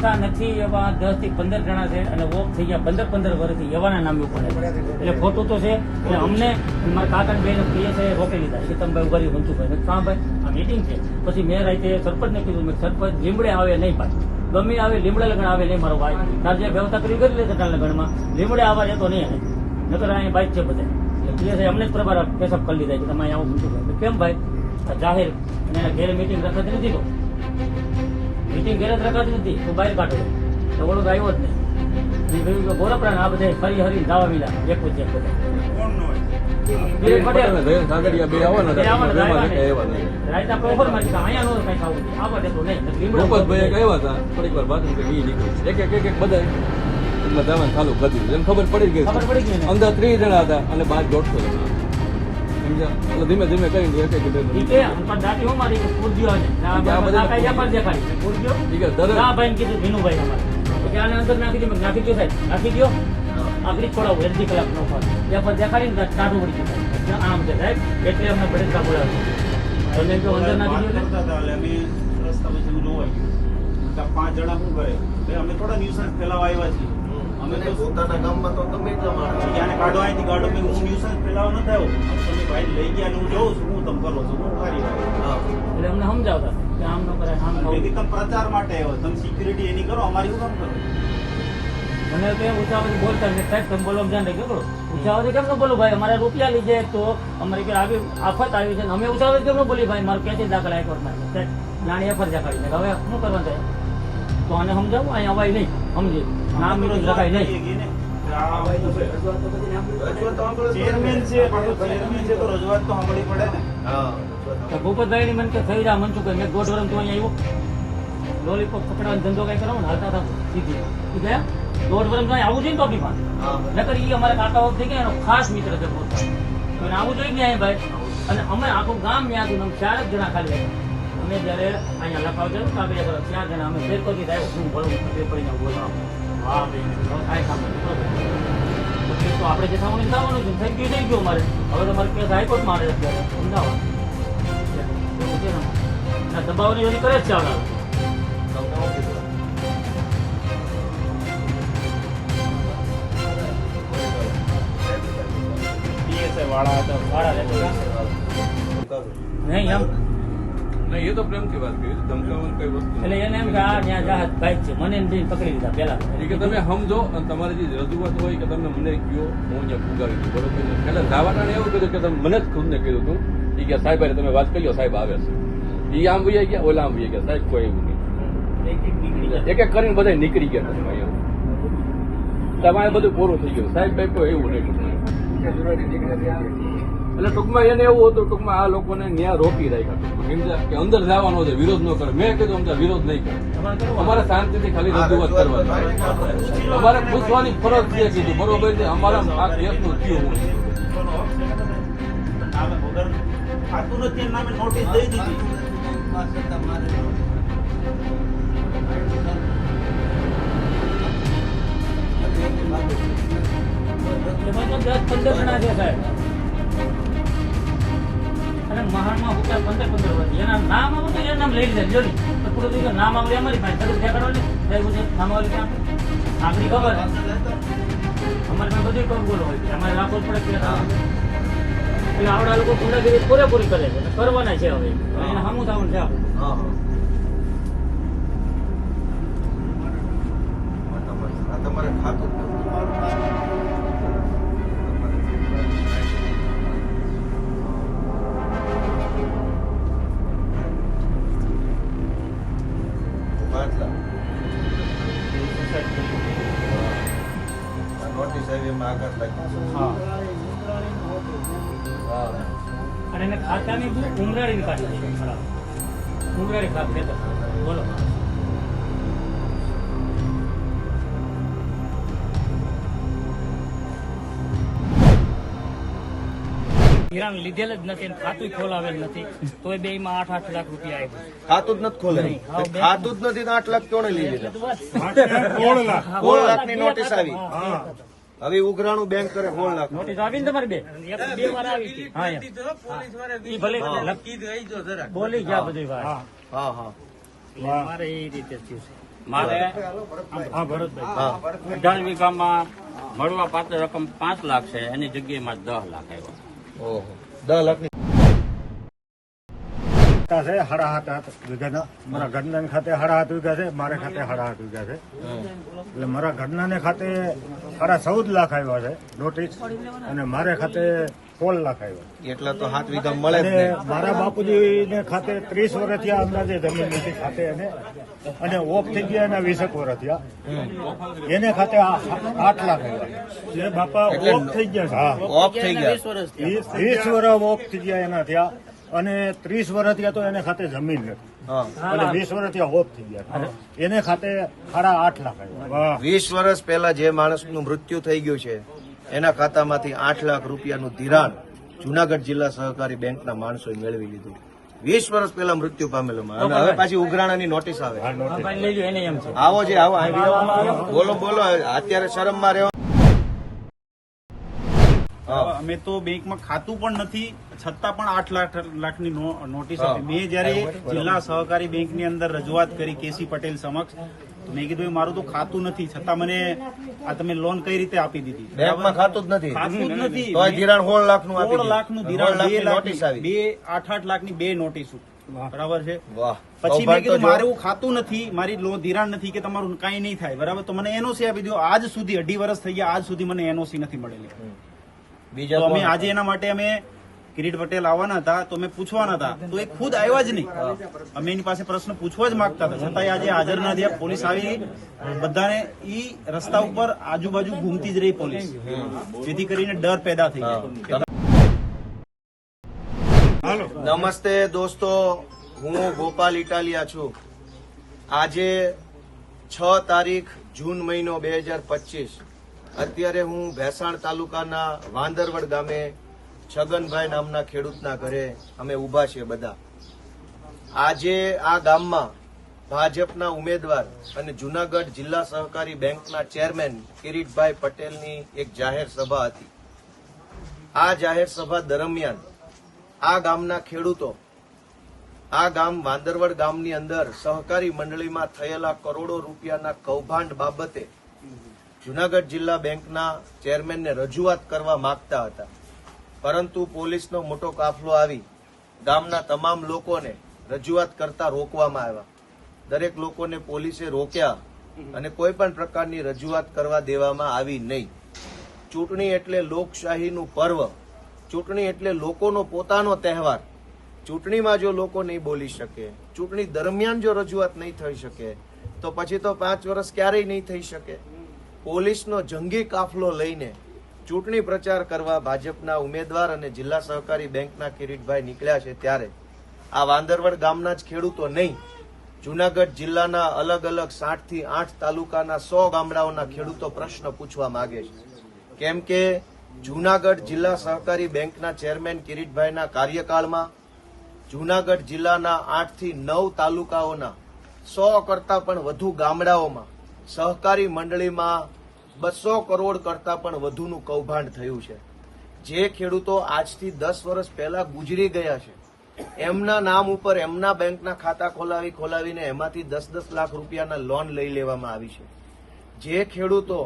ઓળખતા નથી એવા 10 થી 15 જણા છે અને વોક થઈ ગયા 15 વર્ષથી એવાના નામે ઉપર એટલે ખોટું તો છે. એટલે અમને મારા કાકાની બેન પ્રિય છે રોકી લીધા કે તમે ભાઈ ઉભા રહ્યો મનસુખભાઈ કાં ભાઈ આ મીટિંગ છે. પછી મેં રાતે સરપંચને કીધું મેં સરપંચ લીમડે આવે નહીં પાછું ગમે આવે લીમડે લગ્ન આવે નહીં મારો ભાઈ તાર જે વ્યવસ્થા કરી લે છે લગ્નમાં લીમડે આવવા જતો નહીં નકર અહીંયા બાઈક છે બધા પ્રિય છે અમને જ પ્રભાર પેશાબ કરી લીધા કે તમે અહીંયા આવો મનસુખભાઈ કેમ ભાઈ જાહેર અને એના ઘેર મીટિંગ રખાતી નથી તો મીટિંગ ઘેર જ રખાતી નથી તો બહાર કાઢો તો ઓળખ આવ્યો જ નહીં કહ્યું કે બોરપરા આ બધા ફરી હરી જવા મિલા એક વચ્ચે બધા ચાલુ કરી દીધું ખબર પડી ગઈ અંદર 30 જણા હતા અને 150 જણા એટલે ધીમે ધીમે કઈ અંદર નાખી દો નાખી દો આખરી છોડાવું અડધી કલાક નો ત્યાં પર દેખાડીને ટાઢું પડી ગયું આમ છે સાહેબ એટલે અમને બળેકા બોલાવ્યું તમે જો અંદર નાખી દો રસ્તા પછી જોવાઈ ગયું 5 જણા શું કરે અમે થોડા ન્યુસન્સ ફેલાવા આવ્યા છીએ અમે તો પોતાના ગામમાં તો તમે જ જ્યાં કાઢો અહીંથી કાઢો મેં હું ન્યુસન્સ ફેલાવા ન થયો તમે ભાઈ લઈ ગયા હું જોઉં છું હું તમે કરો છો હું કરી એટલે અમને સમજાવતા કે આમ ન કરે આમ તમે પ્રચાર માટે આવ્યો તમે સિક્યુરિટી એની કરો અમારી શું કામ કરો મને તો ઉચાવતી બોલતા સાહેબ તમે બોલો ધ્યાન રાખજો કરો ઉચાવતી કેમ ન બોલું ભાઈ અમારે રૂપિયા લીધે તો અમારી કે આવી આફત આવી છે અમે ઉચાવતી કેમ ન બોલી ભાઈ મારું ક્યાંથી દાખલા હાઈકોર્ટમાં નાની એફર દેખાડી હવે શું કરવાનું થાય તો આને સમજાવું અહીંયા અવાય નહીં સમજી નામ મીટિંગ લખાય નહીં ચેરમેન છે તો રજૂઆત તો સાંભળવી પડે ને ભૂપતભાઈ ની મને કે થઈ જા મનસુખ મેં દોઢ વર્ષ તો અહીંયા આવ્યો લોલીપોપ પકડવાનો ધંધો કઈ કરાવો ને હાલતા હતા સીધી ગયા દોઢ વર્ષ તો આવું જોઈએ ને ટોપી માં નકર એ અમારા કાકા વખતે ગયા એનો ખાસ મિત્ર છે પોતા આવું જોઈએ ને અહીંયા ભાઈ અને અમે આખું ગામ મેં આખું 4 જ જણા ખાલી અમે જયારે અહીંયા લખાવ છે કાગળિયા કરો 4 જણા અમે ફેર કરી થાય શું ભણવું પડીને બોલાવો હા ભાઈ તો આપણે જે થવાનું થવાનું છે થઈ ગયું અમારે હવે તમારે કેસ હાઈકોર્ટમાં આવે અત્યારે સમજાવો દબાવની યોજના કરે જ છે આવનાર નહીં એમ એ તો પ્રેમથી વાત કરી ધમકાવવાની કઈ વસ્તુ એટલે એને એમ કે આ ત્યાં જહાજ બાઈક છે મને પકડી લીધા પેલા કે તમે સમજો અને તમારી જે રજૂઆત હોય કે તમે મને કયો હું ત્યાં પુગાવી દઉં બરોબર છે એટલે ધાવાટાને એવું કીધું કે તમે મને જ ખુદને કીધું હતું એ કે સાહેબ તમે વાત કરી લો સાહેબ આવે છે એ આમ વૈયા ગયા ઓલા આમ વૈયા ગયા સાહેબ કોઈ એવું નહીં એક એક કરીને બધા નીકળી ગયા તમે અહીંયા તમારે બધું પૂરું થઈ ગયું સાહેબ ભાઈ કોઈ એવું નહીં એટલે ટૂંકમાં એને એવું હતું ટૂંકમાં આ લોકોને ન્યાય રોકી રાખ્યા સમજ્યા કે અંદર જવાનો છે વિરોધ ન કરે મેં કીધું અમને વિરોધ નહીં કરે અમારે શાંતિથી ખાલી રજૂઆત કરવાની અમારે પૂછવાની ફરજ છે કીધું બરોબર છે અમારા આ કેસનું થયું હું ખાતું નથી એના નામે નોટિસ દઈ દીધી એમાં તો 10-15 જણા છે સાહેબ અને મહાનમાં હું 15 વર્ષ એના નામ આવું તો એના નામ લઈ લીધા જો નહીં પૂરું થઈ ગયું નામ આવે અમારી પાસે તરત દેખાડો ને નામ આવે ક્યાં આપણી ખબર અમારે પાસે બધું કમ બોલો હોય અમારે રાખવો જ પડે એટલે આવડા લોકો ગુંડાગીરી પૂરેપૂરી કરે છે કરવાના છે હવે એને સામું થવાનું છે આપણે તમારે ખાતું અને એને ખાતાની ઉમરાળીની કાઢી ઉમરાળી ખાતે બોલો હિરાણ લીધેલ જ નથી ખાતું ખોલાવેલ નથી તો એ 2 માં 8 લાખ રૂપિયા આવ્યા ખાતું જ નથી ખોલે ખાતું જ નથી તો 8 લાખ કોણે લઈ લીધા 16 લાખની નોટિસ આવી હવે ઉઘરાણું બેંક કરે 16 લાખ નોટિસ આવી ને તમારી બે વાર આવી હતી હા ભલે બોલી ગયા બધી વાત હા હા મારે એ રીતે થયું છે. મારે હા ભરતભાઈ. હા 18 વીઘામાં મળવા પાત્ર રકમ 5 લાખ છે, એની જગ્યાએ 10 લાખ આવ્યો. ઓહો 10 લાખની છે 7.5 વીઘાના મારા ઘરના ખાતે 7.5 વીઘા છે, મારે ખાતે 7.5 વીઘા છે. એટલે મારા ઘરના ખાતે 14.5 લાખ આવ્યા છે નોટિસ, અને મારે ખાતે 16 લાખ આવ્યા. એટલા તો 7 વીઘા મળે જ અને ને. મારા બાપુજી ખાતે 30 વર્ષ થયા અંદાજે જમીન નથી ખાતે અને ઓફ થઈ ગયા એના 20 વર્ષ થયા એને ખાતે 8 લાખ આવ્યા. જે બાપા એટલે ઓફ થઈ ગયા છે. હા ઓફ થઈ ગયા 20 વર્ષ ઓફ થઈ ગયા એના થયા, અને 30 વર્ષ થયા તો એને ખાતે જમીન નથી, હા અને 20 વર્ષ થયા ઓફ થઈ ગયા એને ખાતે 8.5 લાખ આવ્યા. વાહ. 20 વર્ષ પહેલા જે માણસનું મૃત્યુ થઈ ગયું છે એના ખાતામાંથી 8 લાખ રૂપિયાનું ધિરાણ જુનાગઢ જિલ્લા સહકારી બેંકના માણસોએ મેળવી લીધું. 20 વર્ષ પહેલા મૃત્યુ પામેલો માણસ. અને હવે પાછી ઉઘરાણાની નોટિસ આવે. આ નોટિસ. ભાઈ લઈ લો એને એમ છે. આવો છે આવો અહીં બેહો. બોલો બોલો અત્યારે શરમમાં રહ્યો. હા અમે તો બેંકમાં ખાતું પણ નથી, છતાં પણ 8 લાખની નોટિસ હા. આપી. મેં જયારે જિલ્લા સહકારી બેંકની અંદર રજૂઆત કરી કેસી પટેલ સમક્ષ, તો મેં કીધું મારું તો ખાતું નથી, છતાં મને આ તમે લોન કઈ રીતે આપી દીધી? બેંકમાં ખાતું જ નથી. ખાતું જ નથી. તોય ધિરાણ 16 લાખનું આપી 16 લાખનું ધિરાણ, 16 2 નોટિસ આવી. 8 લાખની 2 નોટિસ, બરાબર છે. વાહ પછી મેં કૌભાંડ તો કીધું જો. મારે એવું ખાતું નથી, મારી ધિરાણ નથી કે તમારું કઈ નહીં થાય, બરાબર. તો મને એનઓસી આપી દો. આજ સુધી 2.5 વર્ષ થઈ ગયા, આજ સુધી મને એનઓસી નથી મળેલી. બીજા તો અમે કોણ? આજે એના માટે અમે કિરીટ પટેલ આવવાના હતા, તો અમે પૂછવાના હતા, તો એ ખુદ આવ્યા જ નહીં. અમે એની પાસે પ્રશ્ન પૂછવા જ માંગતા હતા, છતાંય આજે હાજર ના થયા. પોલીસ આવી બધાને ઈ રસ્તા ઉપર આજુબાજુ ઘૂમતી જ રહી પોલીસ, જેથી કરીને ડર પેદા થઈ ગયો. નમસ્તે દોસ્તો, હું ગોપાલ ઇટાલિયા છું. આજે 6 તારીખ જૂન મહિનો 2025. અત્યારે હું ભેસાણ તાલુકાના વાંદરવડ ગામે છગનભાઈ નામના ખેડૂતના ઘરે અમે ઊભા છીએ બધા. આજે આ ગામમાં ભાજપના ઉમેદવાર અને જુનાગઢ જિલ્લા સહકારી બેંકના ચેરમેન કિરીટભાઈ પટેલની એક જાહેર સભા હતી. આ જાહેર સભા દરમિયાન આ ગામના ખેડૂતો, આ ગામ વાંદરવડ ગામની અંદર સહકારી મંડળીમાં થયેલા કરોડો રૂપિયાના કૌભાંડ બાબતે જુનાગઢ જિલ્લા બેંકના ચેરમેનને રજૂઆત કરવા માંગતા હતા, પરંતુ પોલીસનો મોટો કાફલો આવી ગામના તમામ લોકોને રજૂઆત કરતા રોકવામાં આવ્યા. દરેક લોકોને પોલીસે રોક્યા અને કોઈ પણ પ્રકારની રજૂઆત કરવા દેવામાં આવી નહીં. ચૂંટણી એટલે લોકશાહીનું પર્વ, ચૂંટણી એટલે લોકોનો પોતાનો તહેવાર. ચૂંટણીમાં જો લોકો નહીં બોલી શકે, ચૂંટણી દરમિયાન જો રજૂઆત નહીં થઈ શકે, તો પછી તો 5 વર્ષ ક્યારેય નહીં થઈ શકે. પોલીસનો જંગી કાફલો લઈને ચૂંટણી પ્રચાર કરવા ભાજપના ઉમેદવાર અને જિલ્લા સહકારી બેંકના કિરીટભાઈ નીકળ્યા છે, ત્યારે આ વાંદરવડ ગામના જ ખેડૂતો નહીં, જુનાગઢ જિલ્લાના અલગ અલગ 7 થી 8 તાલુકાના 100 ગામડાઓના ખેડૂતો પ્રશ્ન પૂછવા માંગે છે. કેમ કે જુનાગઢ જિલ્લા સહકારી બેંકના ચેરમેન કિરીટભાઈના કાર્યકાળમાં જુનાગઢ જિલ્લાના 8 થી 9 તાલુકાઓના 100 કરતા પણ વધુ ગામડાઓમાં સહકારી મંડળીમાં 200 કરોડ કરતા પણ વધુનું કૌભાંડ થયું છે. જે ખેડૂતો આજથી 10 વર્ષ પહેલા ગુજરી ગયા છે, એમના નામ ઉપર એમના બેંકના ખાતા ખોલાવીને એમાંથી 10-10 લાખ રૂપિયાના લોન લઈ લેવામાં આવી છે. જે ખેડૂતો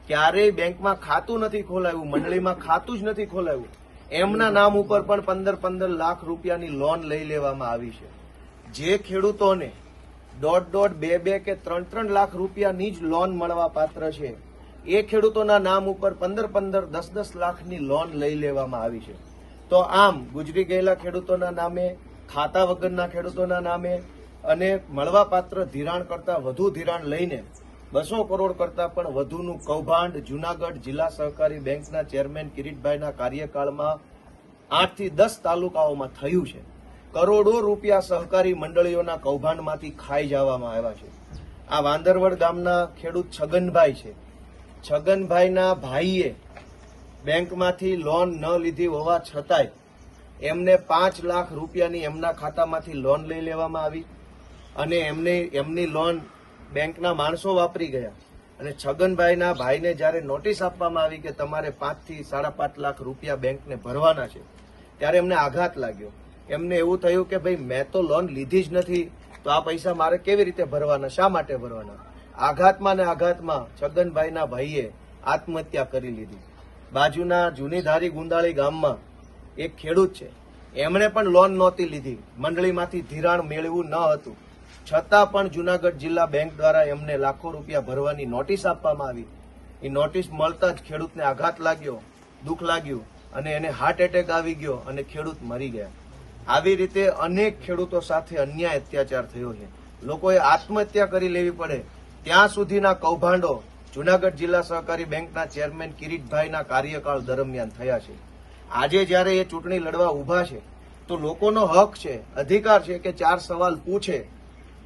ક્યારેય બેંકમાં ખાતું નથી ખોલાવ્યું, મંડળીમાં ખાતું જ નથી ખોલાવ્યું, એમના નામ ઉપર પણ 15-15 લાખ રૂપિયાની લોન લઈ લેવામાં આવી છે. જે ખેડૂતોને 1.5, 2 કે 3 લાખ રૂપિયાની જ લોન મળવા પાત્ર છે, એ ખેડૂતોના નામ ઉપર 15-15, 10-10 લાખની લોન લઈ લેવામાં આવી છે. તો આમ ગુજરી ગયેલા ખેડૂતોના નામે, ખાતા વગરના ખેડૂતોના નામે અને મળવાપાત્ર ધિરાણ કરતા વધુ ધિરાણ લઈને 200 કરોડ કરતા પણ વધુનું કૌભાંડ જુનાગઢ જિલ્લા સહકારી બેંકના ચેરમેન કિરીટભાઈના કાર્યકાળમાં 8 થી 10 તાલુકાઓમાં થયું છે. કરોડો રૂપિયા સહકારી મંડળીઓના કૌભાંડમાંથી ખાઈ જવામાં આવ્યા છે. આ વાંદરવડ ગામના ખેડૂત છગનભાઈ છે. છગનભાઈના ભાઈએ બેંકમાંથી લોન ન લીધી હોવા છતાંય એમને 5 લાખ રૂપિયાની એમના ખાતામાંથી લોન લઈ લેવામાં આવી અને એમની લોન બેંકના માણસો વાપરી ગયા. અને છગનભાઈના ભાઈને જ્યારે નોટિસ આપવામાં આવી કે તમારે 5 થી 5.5 લાખ રૂપિયા બેંકને ભરવાના છે, ત્યારે એમને આઘાત લાગ્યો. એમને એવું થયું કે ભાઈ મેં તો લોન લીધી જ નથી, તો આ પૈસા મારે કેવી રીતે ભરવાના, શા માટે ભરવાના? આઘાતમાં ને આઘાતમાં છગનભાઈના ભાઈએ આત્મહત્યા કરી લીધી. બાજુના જૂની ધારી ગુંદાળી ગામમાં એક ખેડૂત છે, એમણે પણ લોન નહોતી લીધી, મંડળીમાંથી ધિરાણ મેળવ્યું ન હતું, છતાં પણ જુનાગઢ જિલ્લા બેંક દ્વારા એમને લાખો રૂપિયા ભરવાની નોટિસ આપવામાં આવી. એ નોટિસ મળતા જ ખેડૂતને આઘાત લાગ્યો, દુઃખ લાગ્યું અને એને હાર્ટ એટેક આવી ગયો અને ખેડૂત મરી ગયા. આવી રીતે અનેક ખેડૂતો સાથે અન્યાય અત્યાચાર થયો છે. લોકોએ આત્મહત્યા કરી લેવી પડે ત્યાં સુધીના કૌભાંડો જુનાગઢ જિલ્લા સહકારી બેંકના ચેરમેન કિરીટભાઈના કાર્યકાળ દરમિયાન થયા છે. આજે જયારે એ ચૂંટણી લડવા ઉભા છે તો લોકોનો હક છે, અધિકાર છે કે 4 સવાલ પૂછે,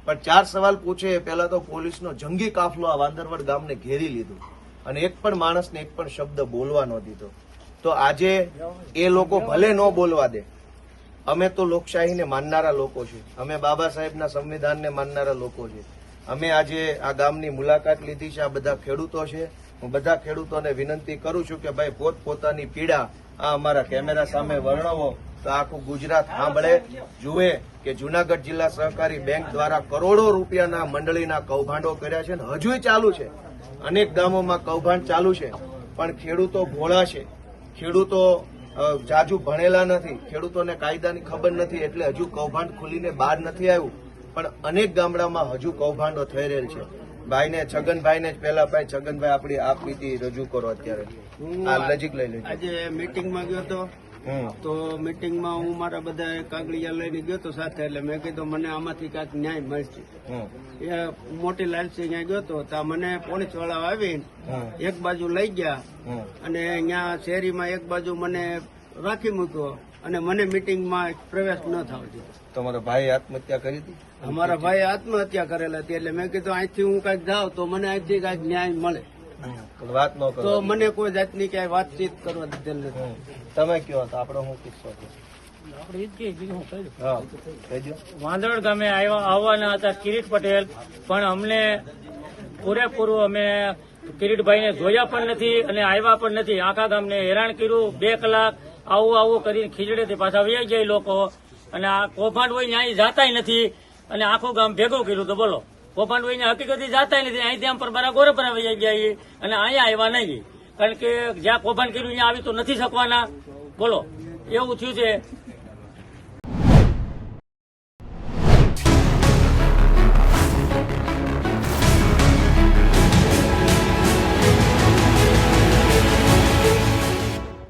પણ 4 સવાલ પૂછે એ પહેલા તો પોલીસનો જંગી કાફલો આ વાંદરવડ ગામને ઘેરી લીધું અને એક પણ માણસને એક પણ શબ્દ બોલવા ન દીધો. તો આજે એ લોકો ભલે ન બોલવા દે, અમે તો લોકશાહીને માનનારા લોકો છે, અમે બાબા સાહેબના સંવિધાનને માનનારા લોકો છે. અમે આજે આ ગામની મુલાકાત લીધી છે, આ બધા ખેડૂતો છે. હું બધા ખેડૂતોને વિનંતી કરું છું કે ભાઈ પોતપોતાની પીડા આ અમારા કેમેરા સામે વર્ણવો તો આખું ગુજરાત સાંભળે, જુએ કે જુનાગઢ જિલ્લા સહકારી બેંક દ્વારા કરોડો રૂપિયાના મંડળીના કૌભાંડો કર્યા છે ને હજુય ચાલુ છે. અનેક ગામોમાં કૌભાંડ ચાલુ છે, પણ ખેડૂતો ભોળા છે, ખેડૂતો જાજુ ભણેલા નથી, ખેડૂતોને કાયદાની ખબર નથી, એટલે હજુ કૌભાંડ ખુલીને બહાર નથી આવ્યું. પણ અનેક ગામડામાં હજુ કૌભાંડો થઈ રહેલ છે. ભાઈને છગનભાઈને જ પહેલા ભાઈ છગનભાઈ આપણી આપવીતી રજૂ કરો. અત્યારે આ નજીક લઈ લેજો. આજે મીટિંગમાં ગયો હતો તો મીટિંગમાં હું મારા બધા કાગળિયા લઈને ગયો હતો સાથે, એટલે મેં કીધું મને આમાંથી કાંઈક ન્યાય મળશે. એ મોટી લાલસી ત્યાં ગયો હતો ત્યાં મને પોલીસ વાળા આવીને એક બાજુ લઈ ગયા અને અહીંયા શેરીમાં એક બાજુ મને રાખી મૂક્યો અને મને મીટિંગમાં પ્રવેશ ન થવા દીધો. તમારો ભાઈ આત્મહત્યા કરી હતી? અમારા ભાઈ આત્મહત્યા કરેલા હતી, એટલે મેં કીધું અહીંથી હું કાંઈક જાઉં તો મને અહીંથી કાંઈક ન્યાય મળે. વાત ન કરો તો મને કોઈ જાતની ક્યાંય વાતચીત કરવા દીધેલ નથી. તમે કયો તો આપણો શું કિસ્સો છે? આપણે એ જ કહીએ, બીજું હું કહી દઉં. હા કહેજો. વાંદરડ ગામે આવવાના હતા કિરીટ પટેલ, પણ અમને પૂરેપૂરું અમે કિરીટભાઈને જોયા પણ નથી અને આવ્યા પણ નથી. આખા ગામને હેરાન કર્યું. 2 કલાક આવું કરીને ખીજડેથી પાછા વહી જાય લોકો, અને આ કૌભાંડ હોય ને અહીં જાતાય નથી અને આખું ગામ ભેગું કર્યું. તો બોલો, કૌભાંડ હોય ને હકીકત જાતાય નથી, અહીંથી આમ પરબારા ગોરપરા વહી ગયા અને અહીંયા આવ્યા નહીં, કારણ કે જ્યાં કૌભાંડ કર્યું ત્યાં આવી તો નથી શકવાના. બોલો, એવું થયું છે.